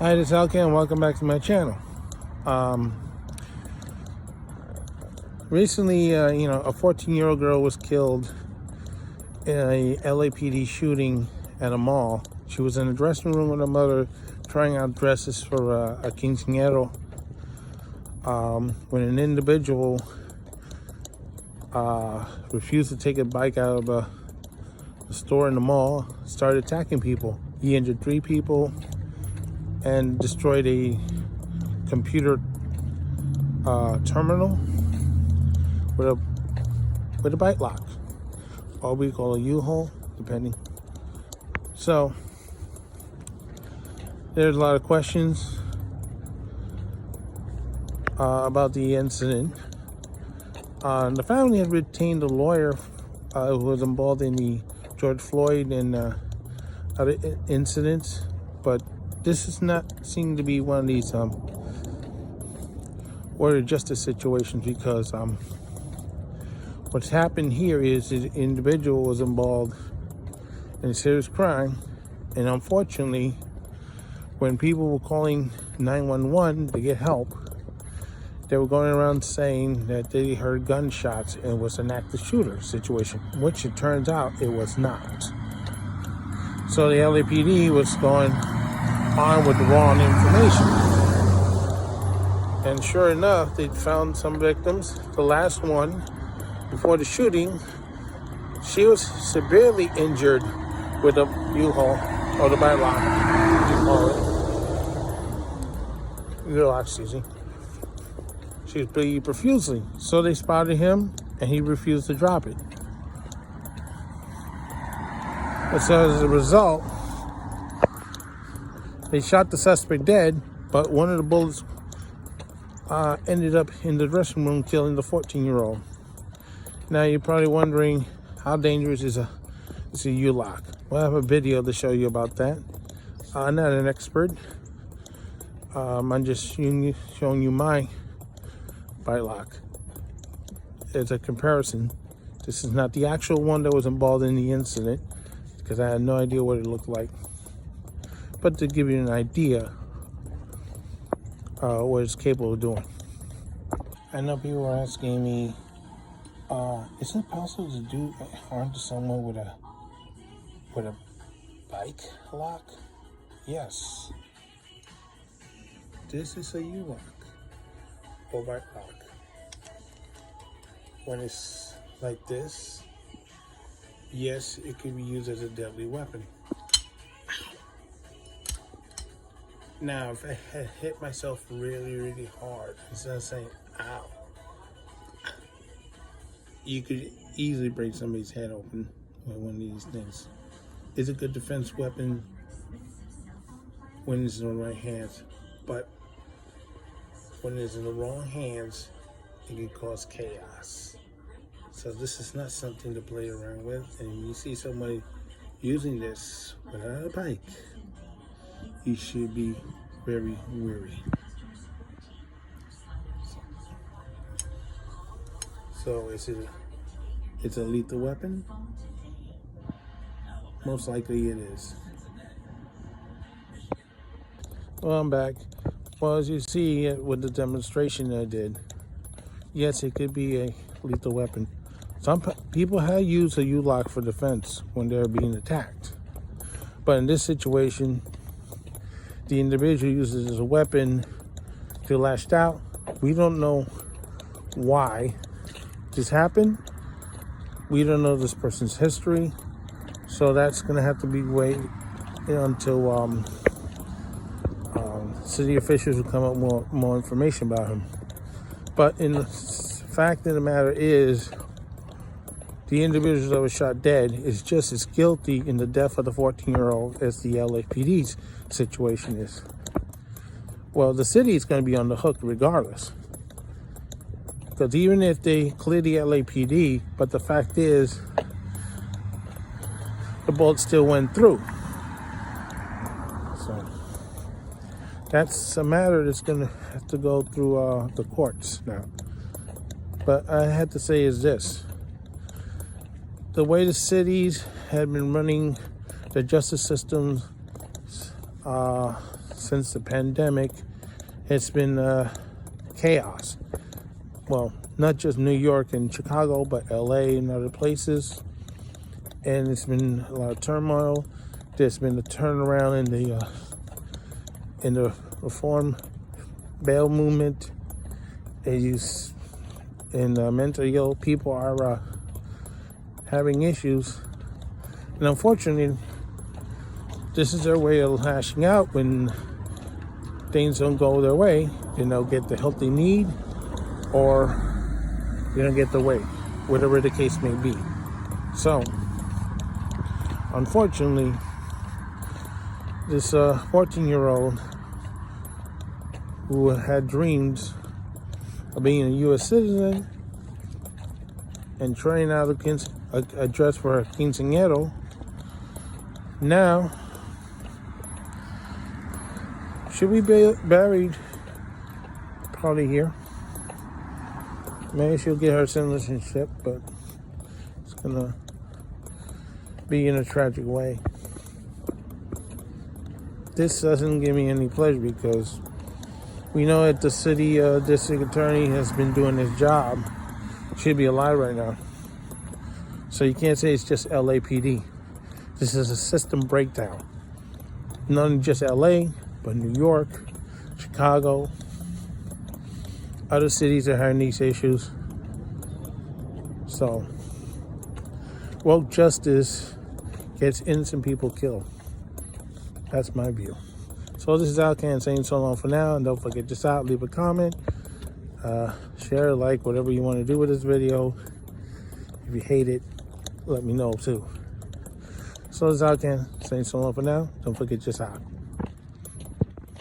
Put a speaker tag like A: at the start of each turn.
A: Hi, this is LK and welcome back to my channel. Recently, a 14-year-old girl was killed in a LAPD shooting at a mall. She was in the dressing room with her mother trying out dresses for a quinceañero when an individual refused to take a bike out of the store in the mall, started attacking people. He injured 3 people and destroyed a computer terminal with a bike lock, or we call a U-haul, depending. So there's a lot of questions about the incident. The family had retained a lawyer who was involved in the George Floyd and other incidents, but this is not seem to be one of these order of justice situations, because what's happened here is the individual was involved in a serious crime, and unfortunately, when people were calling 911 to get help, they were going around saying that they heard gunshots and it was an active shooter situation, which it turns out it was not. So the LAPD was going on with the wrong information. And sure enough, they found some victims. The last one, before the shooting, she was severely injured with a U-haul, or the bike lock, you call it. U-lock, excuse me. She was bleeding profusely. So they spotted him, and he refused to drop it. And so as a result, they shot the suspect dead, but one of the bullets ended up in the dressing room, killing the 14-year-old. Now you're probably wondering, how dangerous is a U-lock? Well, I have a video to show you about that. I'm not an expert. I'm just showing you my bike lock as a comparison. This is not the actual one that was involved in the incident, because I had no idea what it looked like. But to give you an idea what it's capable of doing. I know people are asking me, is it possible to do harm to someone with a bike lock? Yes. This is a U-lock or bike lock. When it's like this, yes, it can be used as a deadly weapon. Now, if I had hit myself really, really hard, instead of saying, ow, you could easily break somebody's head open with one of these things. It's a good defense weapon when it's in the right hands, but when it's in the wrong hands, it can cause chaos. So this is not something to play around with, and when you see somebody using this without a bike, you should be very wary. So it's a lethal weapon? Most likely it is. Well, I'm back. Well, as you see with the demonstration I did, yes, it could be a lethal weapon. Some people have used a U-lock for defense when they're being attacked. But in this situation, the individual uses it as a weapon to lash out. We don't know why this happened. We don't know this person's history. So that's going to have to be waited until city officials will come up with more information about him. But in the fact of the matter is, the individual that was shot dead is just as guilty in the death of the 14-year-old as the LAPD's situation is. Well, the city is going to be on the hook regardless. Because even if they clear the LAPD, but the fact is, the bullet still went through. So that's a matter that's going to have to go through the courts now. But I had to say is this. The way the cities had been running their justice systems since the pandemic, it's been chaos. Well, not just New York and Chicago, but LA and other places. And it's been a lot of turmoil. There's been a turnaround in the reform bail movement. Mentally ill people are having issues. And unfortunately, this is their way of lashing out when things don't go their way. They don't get the help they need, or they don't get the way, whatever the case may be. So, unfortunately, this 14-year-old who had dreams of being a U.S. citizen and trying out a dress for a quinceañero, now should be buried probably here. Maybe she'll get her citizenship, but it's gonna be in a tragic way. This doesn't give me any pleasure because we know that the city district attorney has been doing his job. Should be alive right now. So you can't say it's just LAPD. This is a system breakdown. Not just LA, but New York, Chicago, other cities are having these issues. So, woke justice gets innocent people killed. That's my view. So this is Alcan saying so long for now, and don't forget to stop, leave a comment, share, like, whatever you want to do with this video. If you hate it, let me know too. So this is Alcan saying so long for now. Don't forget to stop.